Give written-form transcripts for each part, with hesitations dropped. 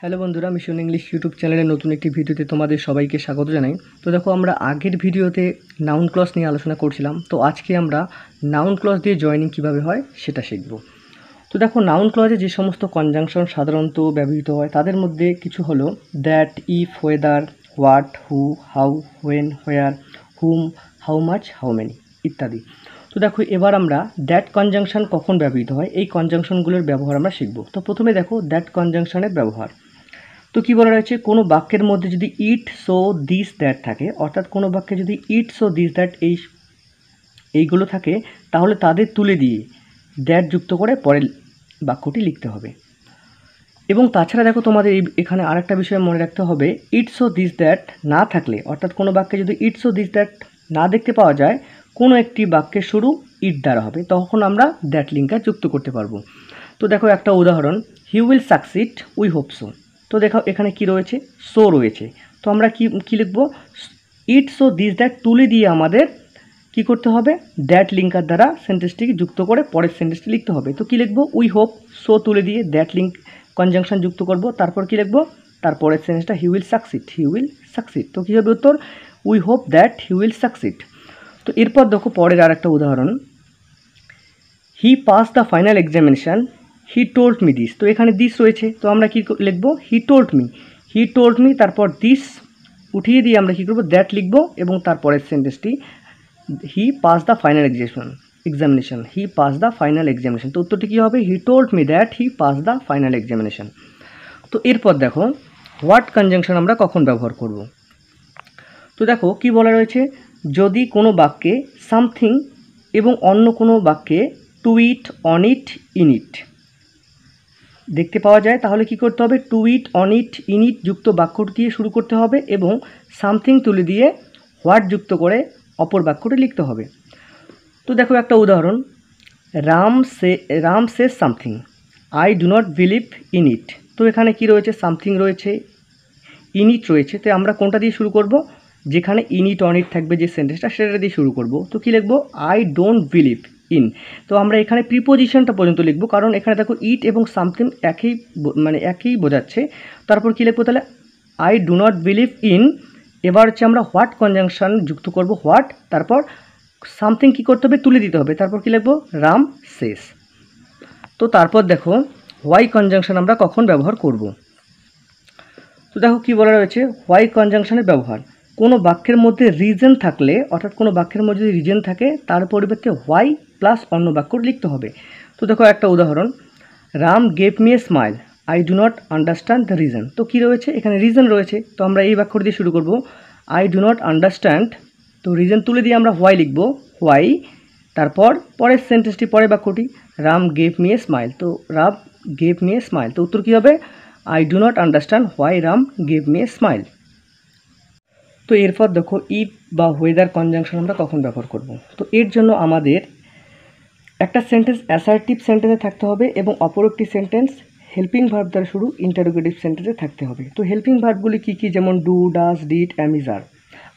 Hello বন্ধুরা, mission English YouTube চ্যানেলের নতুন একটি ভিডিওতে তোমাদের সবাইকে স্বাগত জানাই। তো দেখো, আমরা আগের ভিডিওতে নাউন ক্লজ নিয়ে আলোচনা করছিলাম। তো আজকে আমরা নাউন ক্লজ দিয়ে জয়েনিং কিভাবে হয় সেটা শিখব। তো দেখো, নাউন ক্লজে যে সমস্ত কনজাংশন সাধারণত ব্যবহৃত হয় তাদের মধ্যে কিছু হলো that, if, weather, what, who, how, when, where, hmm, how much, how many ইত্যাদি। তো দেখো, এবার আমরা দ্যাট কনজাংশন কখন ব্যবহৃত হয় এই কনজাংশনগুলোর ব্যবহার আমরা শিখব। তো প্রথমে দেখো দ্যাট কনজাংশনের ব্যবহার। তো কী বলা রয়েছে, কোনো বাক্যের মধ্যে যদি ইট, সো, দিস, দ্যাট থাকে, অর্থাৎ কোনো বাক্যে যদি ইট, সো, দিস, দ্যাট এইগুলো থাকে, তাহলে তাদের তুলে দিয়ে দ্যাট যুক্ত করে পরের বাক্যটি লিখতে হবে। এবং তাছাড়া দেখো, তোমাদের এখানে আরেকটা বিষয় মনে রাখতে হবে, ইট, সো, দিস, দ্যাট না থাকলে, অর্থাৎ কোনো বাক্যে যদি ইট, সো, দিস, দ্যাট না দেখতে পাওয়া যায়, কোনো একটি বাক্যের শুরু ইট দ্বারা হবে, তখন আমরা দ্যাট লিঙ্কার যুক্ত করতে পারবো। তো দেখো একটা উদাহরণ, হি will succeed, we hope so. তো দেখো এখানে কি রয়েছে, সো রয়েছে। তো আমরা কি লিখব, ইট, সো, দিস, দ্যাট তুলে দিয়ে আমাদের কি করতে হবে, দ্যাট লিঙ্কার দ্বারা সেন্টেন্সটিকে যুক্ত করে পরের সেন্টেন্সটি লিখতে হবে। তো কি লিখব, উই হোপ, সো তুলে দিয়ে দ্যাট লিঙ্ক কনজাংশন যুক্ত করব, তারপর কি লিখব, তারপরের সেন্টেন্সটা he will succeed, he will succeed. তো কী হবে উত্তর, we hope that he will succeed. তো এরপর দেখো পরের আর একটা উদাহরণ, he pass the final examination, he told me this. তো এখানে দিস রয়েছে, তো আমরা কি লিখব, he told me, he told me, তারপর দিস উঠিয়ে দিয়ে আমরা কী করব, দ্যাট লিখব, এবং তারপরের সেন্টেন্সটি he pass the final examination, he pass the final examination. তো উত্তরটি কী হবে, হি told me that he pass the final examination. তো এরপর দেখো হোয়াট কনজাংশন আমরা কখন ব্যবহার করব। তো দেখো কি বলা রয়েছে, যদি কোনো বাক্যে সামথিং এবং অন্য কোনো বাক্যে to it, on it, in it দেখতে পাওয়া যায়, তাহলে কি করতে হবে, to it, on it, in it যুক্ত বাক্যটি দিয়ে শুরু করতে হবে এবং সামথিং তুলে দিয়ে হোয়াট যুক্ত করে অপর বাক্যটি লিখতে হবে। তো দেখো একটা উদাহরণ, Ram say something, I do not believe in it. তো এখানে কি রয়েছে, সামথিং রয়েছে, ইন ইট রয়েছে। তো আমরা কোনটা দিয়ে শুরু করব, যেখানে ইন ইট, অন ইট থাকবে যে সেন্টেন্সটা সেটা দিয়ে শুরু করব। তো কি লিখব, আই ডোন্ট বিলিভ ইন। তো আমরা এখানে প্রিপোজিশনটা পর্যন্ত লিখব, কারণ এখানে দেখো ইট এবং সামথিং একই বোঝাচ্ছে। তারপর কী লিখবো তাহলে, I do not believe in. এবার হচ্ছে আমরা হোয়াট কনজাংশন যুক্ত করব, হোয়াট, তারপর সামথিং কী করতে হবে, তুলে দিতে হবে, তারপর কী লিখব, রাম সেস। তো তারপর দেখো হোয়াই কনজাংশন আমরা কখন ব্যবহার করব। তো দেখো কী বলা রয়েছে, হোয়াই কনজাংশনের ব্যবহার, কোনো বাক্যের মধ্যে রিজন থাকলে, অর্থাৎ কোনো বাক্যের মধ্যে যদি রিজন থাকে তার পরিবর্তে হোয়াই প্লাস অন্য বাক্য লিখতে হবে। তো দেখো একটা উদাহরণ, Ram gave me a smile, I do not understand the reason. তো কী রয়েছে, এখানে রিজন রয়েছে, তো আমরা এই বাক্যটি দিয়ে শুরু করব, আই ডু নট আন্ডারস্ট্যান্ড। তো রিজন তুলে দিয়ে আমরা হোয়াই লিখব, হোয়াই, তারপর পরের সেন্টেন্সটি, পরের বাক্যটি, Ram gave me a smile. তো Ram gave me a smile, তো উত্তর কী হবে, I do not understand why Ram gave me a smile. তো এরপর দেখো ইফ বা ওয়েদার কনজাংশন আমরা কখন ব্যবহার করব। তো এর জন্য আমাদের একটা সেন্টেন্স অ্যাসার্টিভ সেন্টেন্সে থাকতে হবে এবং অপর একটি সেন্টেন্স হেল্পিং ভার্ব দ্বারা শুরু ইন্টারোগেটিভ সেন্টেন্সে থাকতে হবে। তো হেল্পিং ভার্বগুলি কী কী, যেমন do, does, did, am, is, are.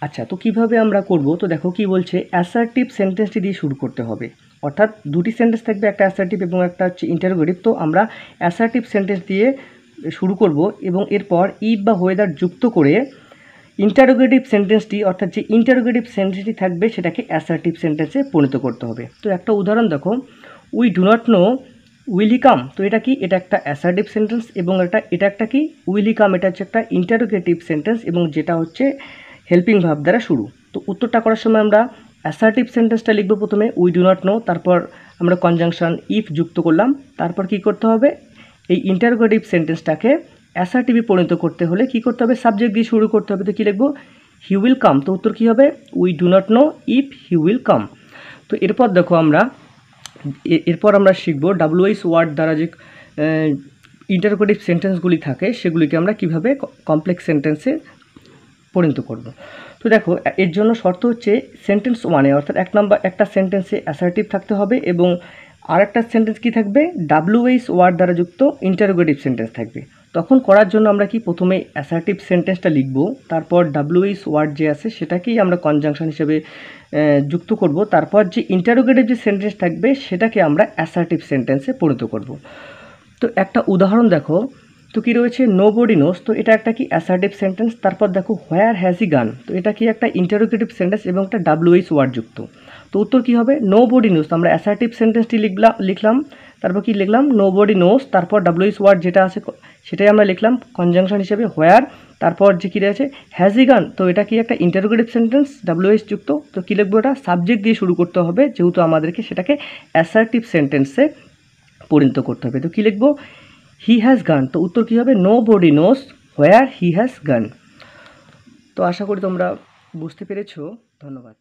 আচ্ছা, তো কীভাবে আমরা করব, তো দেখো কি বলছে, অ্যাসার্টিভ সেন্টেন্সটি দিয়ে শুরু করতে হবে, অর্থাৎ দুটি সেন্টেন্স থাকবে, একটা অ্যাসার্টিভ এবং একটা হচ্ছে ইন্টারোগেটিভ। তো আমরা অ্যাসার্টিভ সেন্টেন্স দিয়ে শুরু করব এবং এরপর ইফ বা ওয়েদার যুক্ত করে ইন্টারোগেটিভ সেন্টেন্সটি, অর্থাৎ যে ইন্টারোগেটিভ সেন্টেন্সটি থাকবে সেটাকে অ্যাসার্টিভ সেন্টেন্সে পরিণত করতে হবে। তো একটা উদাহরণ দেখো, we do not know will he come. তো এটা কি, এটা একটা অ্যাসার্টিভ সেন্টেন্স এবং এটা একটা কি, উইল হি কাম, এটা হচ্ছে একটা ইন্টারোগেটিভ সেন্টেন্স এবং যেটা হচ্ছে হেল্পিং ভার্ব দ্বারা শুরু। তো উত্তরটা করার সময় আমরা অ্যাসার্টিভ সেন্টেন্সটা লিখব প্রথমে, উই ডু নট নো, তারপর আমরা কনজাংশন ইফ যুক্ত করলাম, তারপর কি করতে হবে, এই ইন্টারোগেটিভ সেন্টেন্সটাকে অ্যাসার্টিভে পরিণত করতে হলে কী করতে হবে, সাবজেক্ট দিয়ে শুরু করতে হবে। তো কী লিখব, হি উইল কাম। তো উত্তর কী হবে, we do not know if he will come. তো এরপর দেখো আমরা শিখব ডাব্লিউএইচ ওয়ার্ড দ্বারা যে ইন্টারোগেটিভ সেন্টেন্সগুলি থাকে সেগুলিকে আমরা কিভাবে কমপ্লেক্স সেন্টেন্সে পরিণত করব। তো দেখো এর জন্য শর্ত হচ্ছে সেন্টেন্স ওয়ানে, অর্থাৎ একটা সেন্টেন্সে অ্যাসার্টিভ থাকতে হবে এবং আরেকটা সেন্টেন্স কি থাকবে, ডাব্লিউএইচ ওয়ার্ড দ্বারা যুক্ত ইন্টারোগেটিভ সেন্টেন্স থাকবে। তখন করার জন্য আমরা কি প্রথমে অ্যাসার্টিভ সেন্টেন্সটা লিখব, তারপর ডাব্লিউএইচ ওয়ার্ড যে আছে সেটাকেই আমরা কনজাংশন হিসেবে যুক্ত করব, তারপর যে ইন্টারোগেটিভ যে সেন্টেন্স থাকবে সেটাকে আমরা অ্যাসার্টিভ সেন্টেন্সে পরিণত করব। তো একটা উদাহরণ দেখো, তো কী রয়েছে নো বডি নোস, তো এটা একটা কি অ্যাসার্টিভ সেন্টেন্স। তারপর দেখো হোয়ার হ্যাজ হি গান, তো এটা কি একটা ইন্টারোগেটিভ সেন্টেন্স এবং একটা WH ওয়ার্ড যুক্ত। তো উত্তর কী হবে নো বডি নোস। তো আমরা অ্যাসার্টিভ সেন্টেন্সটি লিখলাম, তারপর কি লিখলাম নো বডি নোস, তারপর WH ওয়ার্ড যেটা আছে সেটাই আমরা লিখলাম কনজাংশন হিসেবে হোয়ার, তারপর যে কী রয়েছে হ্যাজ হি গান, তো এটা কি একটা ইন্টারোগেটিভ সেন্টেন্স WH যুক্ত। তো কী লিখবো, এটা সাবজেক্ট দিয়ে শুরু করতে হবে যেহেতু আমাদেরকে সেটাকে অ্যাসার্টিভ সেন্টেন্সে পরিণত করতে হবে। তো কী লিখবো হি হ্যাজ গান, তো উত্তর কী হবে nobody knows where he has gone. তো আশা করি তোমরা বুঝতে পেরেছো, ধন্যবাদ।